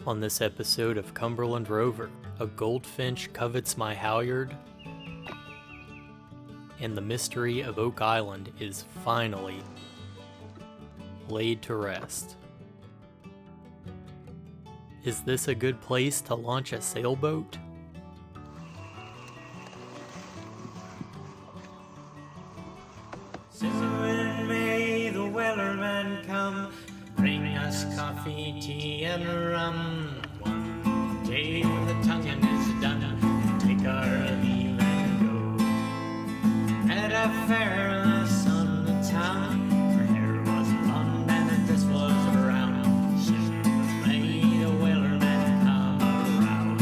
On this episode of Cumberland Rover, a goldfinch covets my halyard, and the mystery of Oak Island is finally laid to rest. Is this a good place to launch a sailboat? Soon may the wellerman come, bring us coffee, tea, and rum. One day when the tonguing is done, take our leave and go. At a fair on the town, her hair was blonde and this was brown. Soon may the wellerman come around.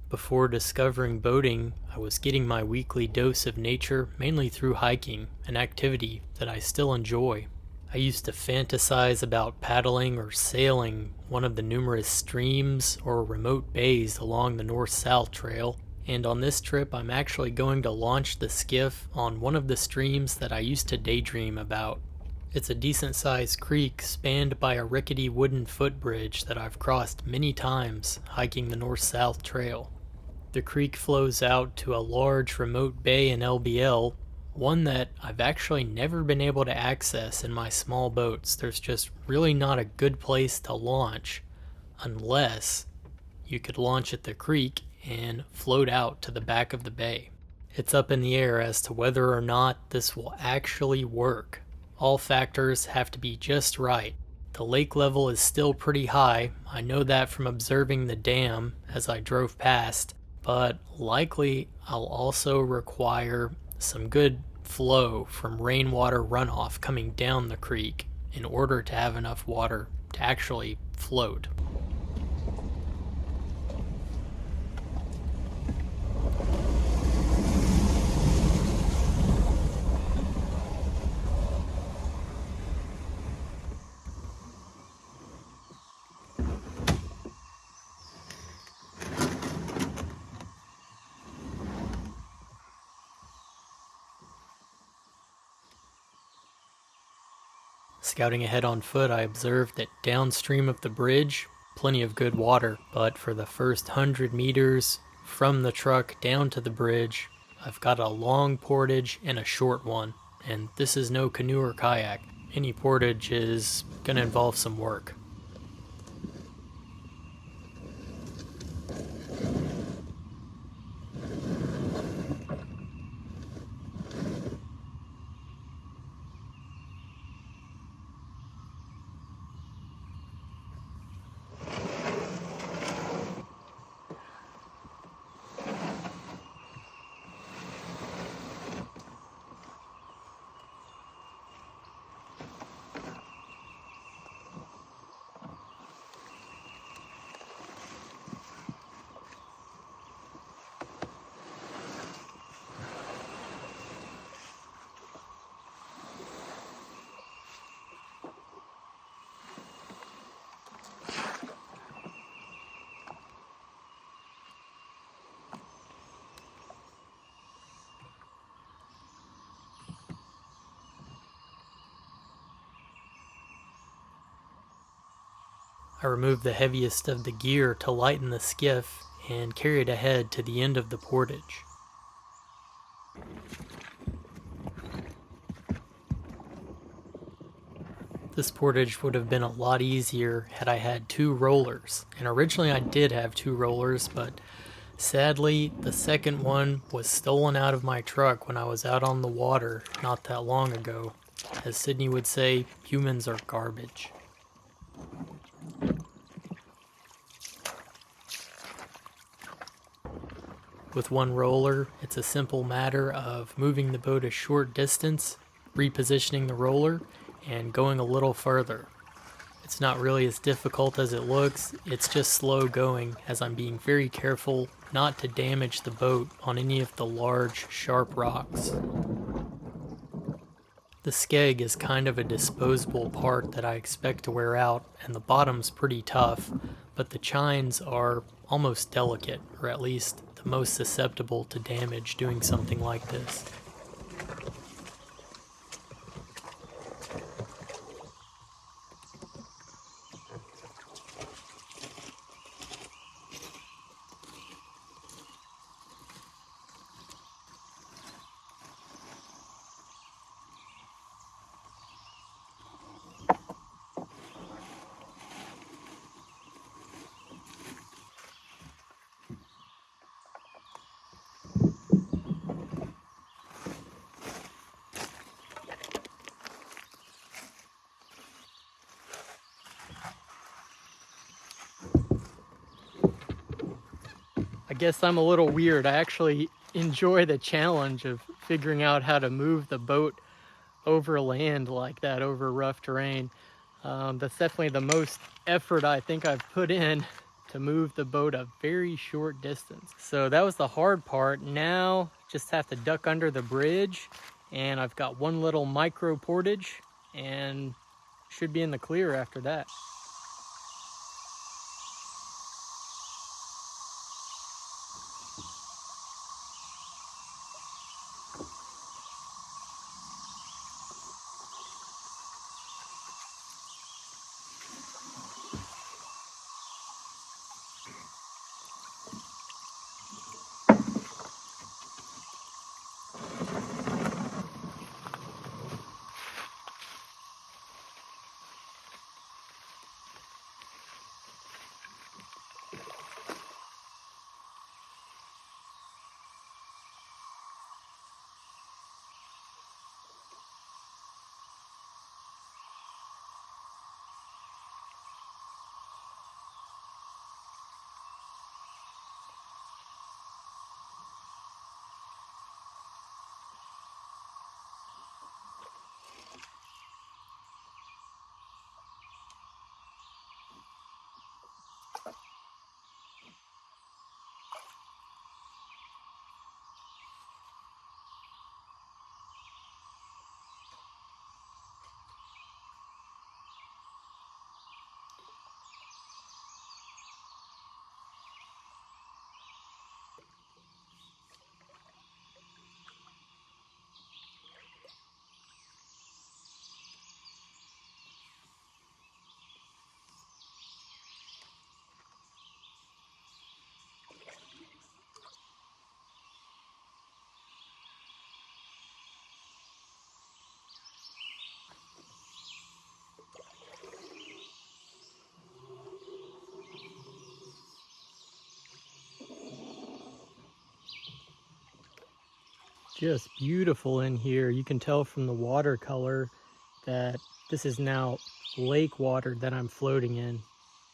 Before discovering boating, I was getting my weekly dose of nature mainly through hiking, an activity that I still enjoy. I used to fantasize about paddling or sailing one of the numerous streams or remote bays along the north-south trail, and on this trip I'm actually going to launch the skiff on one of the streams that I used to daydream about. It's a decent-sized creek spanned by a rickety wooden footbridge that I've crossed many times hiking the north-south trail. The creek flows out to a large remote bay in LBL, one that I've actually never been able to access in my small boats. There's just really not a good place to launch unless you could launch at the creek and float out to the back of the bay. It's up in the air as to whether or not this will actually work. All factors have to be just right. The lake level is still pretty high. I know that from observing the dam as I drove past, but likely I'll also require some good flow from rainwater runoff coming down the creek in order to have enough water to actually float. Scouting ahead on foot, I observed that downstream of the bridge, plenty of good water, but for the first 100 meters from the truck down to the bridge, I've got a long portage and a short one, and this is no canoe or kayak. Any portage is going to involve some work. I removed the heaviest of the gear to lighten the skiff and carried ahead to the end of the portage. This portage would have been a lot easier had I had two rollers, and originally I did have two rollers, but sadly the second one was stolen out of my truck when I was out on the water not that long ago. As Sydney would say, humans are garbage. With one roller, it's a simple matter of moving the boat a short distance, repositioning the roller, and going a little further. It's not really as difficult as it looks, it's just slow going as I'm being very careful not to damage the boat on any of the large, sharp rocks. The skeg is kind of a disposable part that I expect to wear out, and the bottom's pretty tough, but the chines are almost delicate, or at least the most susceptible to damage doing something like this. I guess I'm a little weird. I actually enjoy the challenge of figuring out how to move the boat over land like that, over rough terrain. That's definitely the most effort I think I've put in to move the boat a very short distance. So that was the hard part. Now just have to duck under the bridge, and I've got one little micro portage and should be in the clear after that. Just beautiful in here. You can tell from the watercolor that this is now lake water that I'm floating in.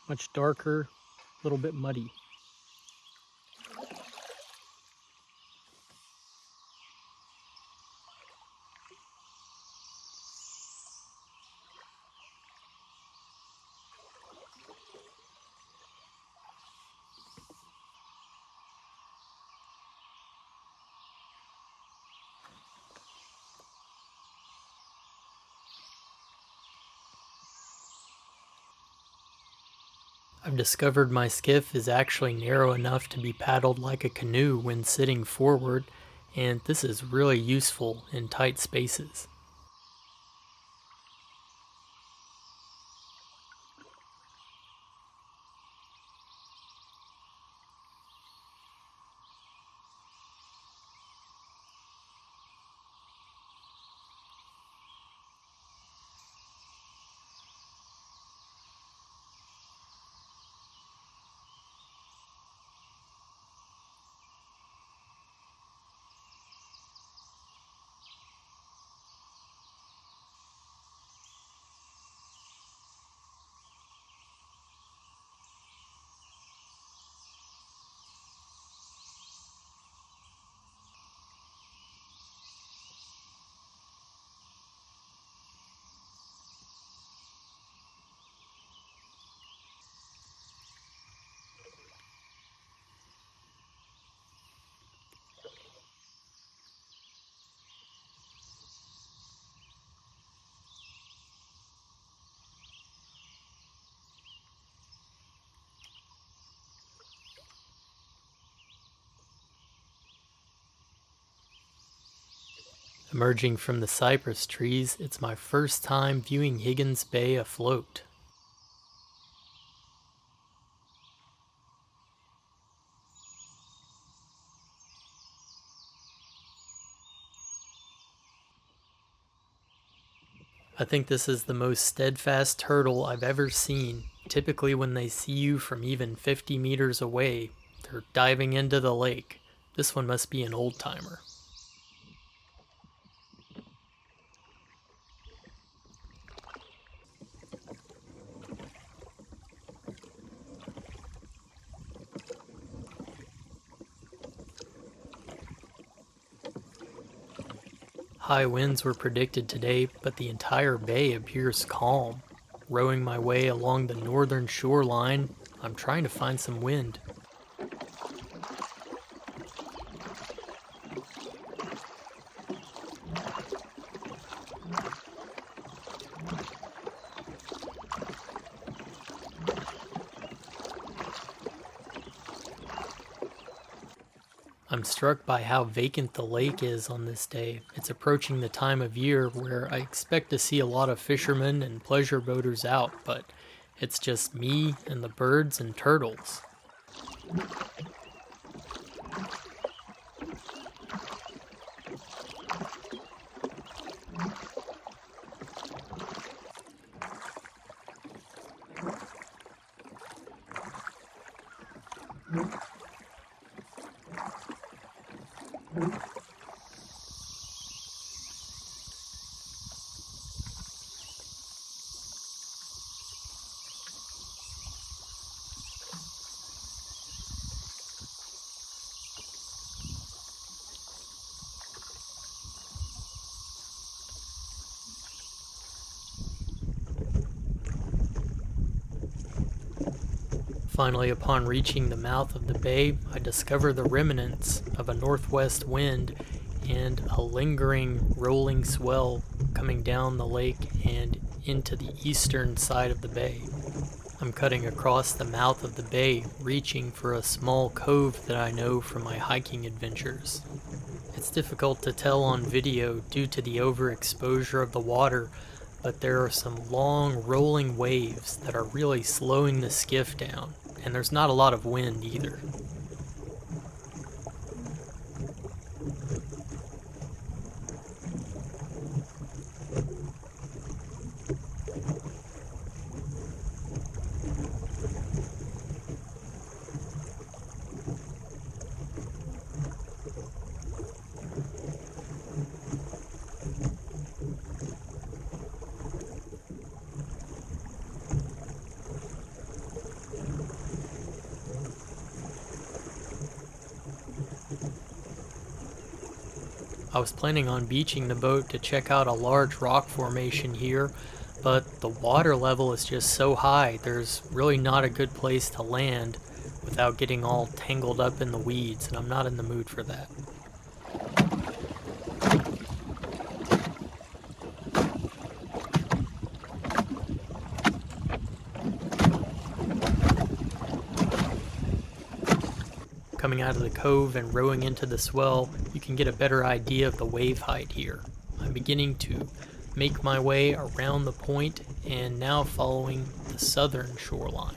Much darker, a little bit muddy. I've discovered my skiff is actually narrow enough to be paddled like a canoe when sitting forward, and this is really useful in tight spaces. Emerging from the cypress trees, it's my first time viewing Higgins Bay afloat. I think this is the most steadfast turtle I've ever seen. Typically when they see you from even 50 meters away, they're diving into the lake. This one must be an old-timer. High winds were predicted today, but the entire bay appears calm. Rowing my way along the northern shoreline, I'm trying to find some wind. I'm struck by how vacant the lake is on this day. It's approaching the time of year where I expect to see a lot of fishermen and pleasure boaters out, but it's just me and the birds and turtles. Finally, upon reaching the mouth of the bay, I discover the remnants of a northwest wind and a lingering rolling swell coming down the lake and into the eastern side of the bay. I'm cutting across the mouth of the bay, reaching for a small cove that I know from my hiking adventures. It's difficult to tell on video due to the overexposure of the water, but there are some long rolling waves that are really slowing the skiff down, and there's not a lot of wind either. I was planning on beaching the boat to check out a large rock formation here, but the water level is just so high, there's really not a good place to land without getting all tangled up in the weeds, and I'm not in the mood for that. Coming out of the cove and rowing into the swell, you can get a better idea of the wave height here. I'm beginning to make my way around the point and now following the southern shoreline.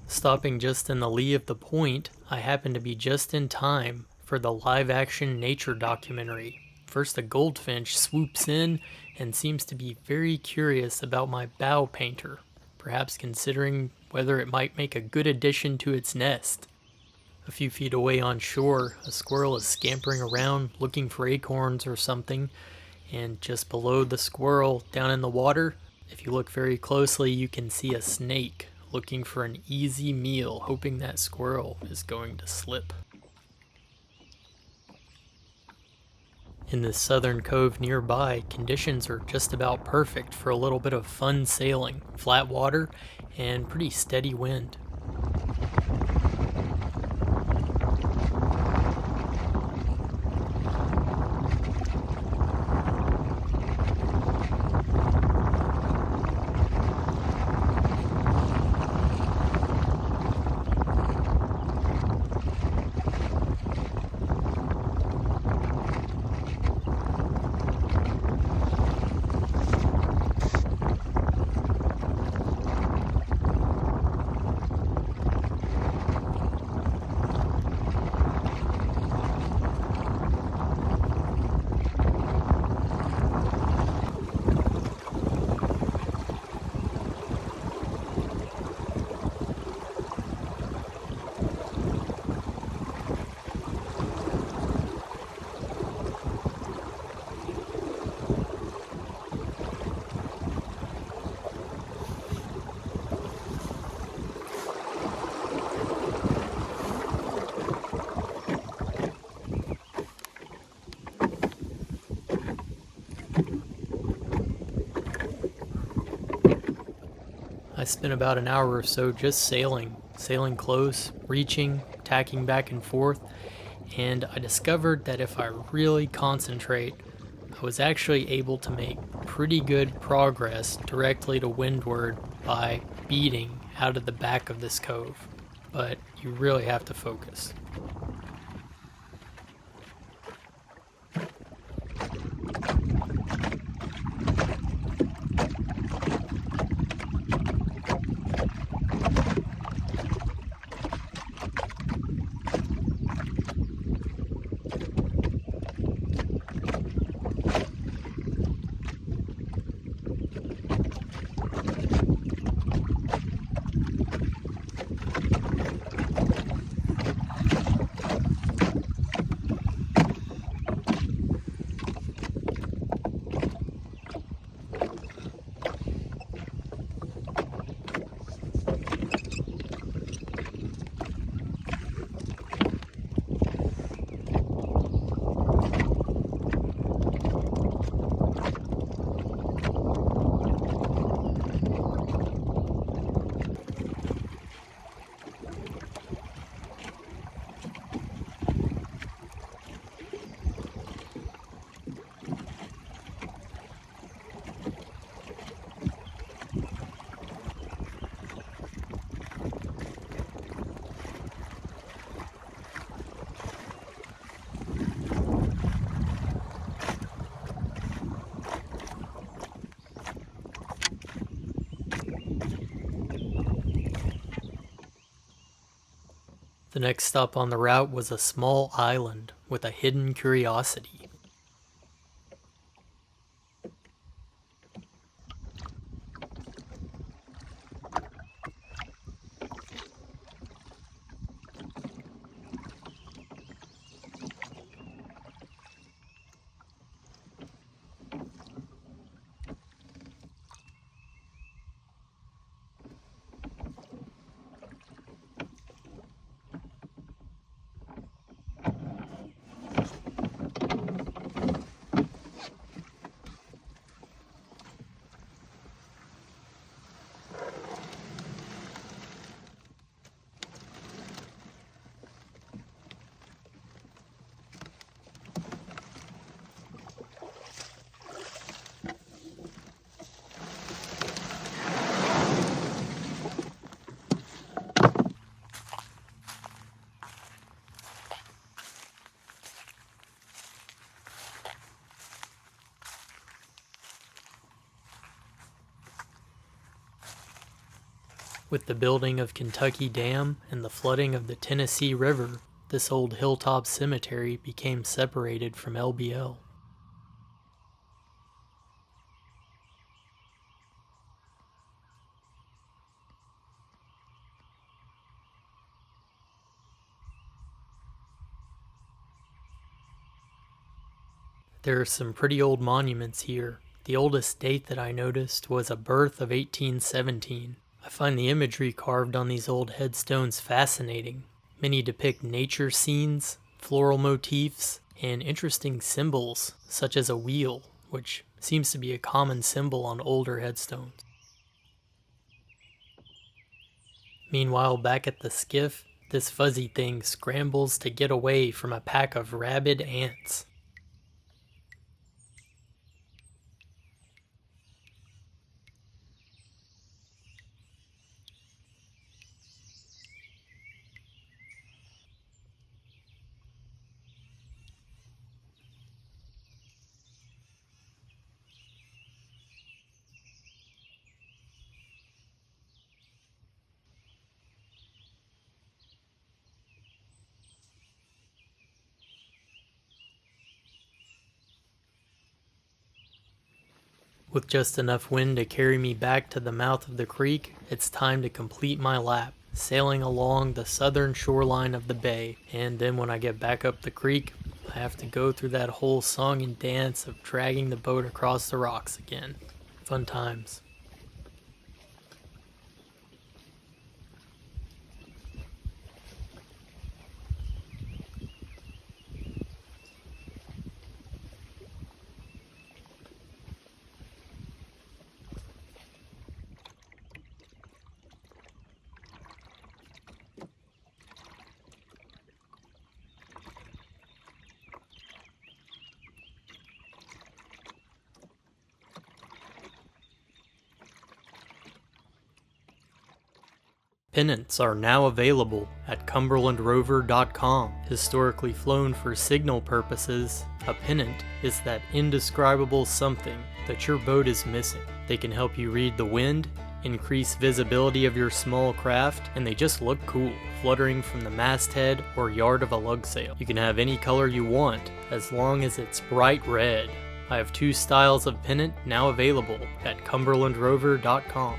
Stopping just in the lee of the point, I happened to be just in time for the live-action nature documentary First, a goldfinch swoops in and seems to be very curious about my bow painter, perhaps considering whether it might make a good addition to its nest. A few feet away on shore, a squirrel is scampering around looking for acorns or something, and just below the squirrel, down in the water, if you look very closely, you can see a snake looking for an easy meal, hoping that squirrel is going to slip. In this southern cove nearby, conditions are just about perfect for a little bit of fun sailing, flat water, and pretty steady wind. I spent about an hour or so just sailing close, reaching, tacking back and forth, and I discovered that if I really concentrate, I was actually able to make pretty good progress directly to windward by beating out of the back of this cove. But you really have to focus. The next stop on the route was a small island with a hidden curiosity. With the building of Kentucky Dam and the flooding of the Tennessee River, this old hilltop cemetery became separated from LBL. There are some pretty old monuments here. The oldest date that I noticed was a birth of 1817. I find the imagery carved on these old headstones fascinating. Many depict nature scenes, floral motifs, and interesting symbols, such as a wheel, which seems to be a common symbol on older headstones. Meanwhile, back at the skiff, this fuzzy thing scrambles to get away from a pack of rabid ants. With just enough wind to carry me back to the mouth of the creek, it's time to complete my lap, sailing along the southern shoreline of the bay. And then when I get back up the creek, I have to go through that whole song and dance of dragging the boat across the rocks again. Fun times. Pennants are now available at cumberlandrover.com. Historically flown for signal purposes, a pennant is that indescribable something that your boat is missing. They can help you read the wind, increase visibility of your small craft, and they just look cool, fluttering from the masthead or yard of a lug sail. You can have any color you want, as long as it's bright red. I have 2 styles of pennant now available at cumberlandrover.com.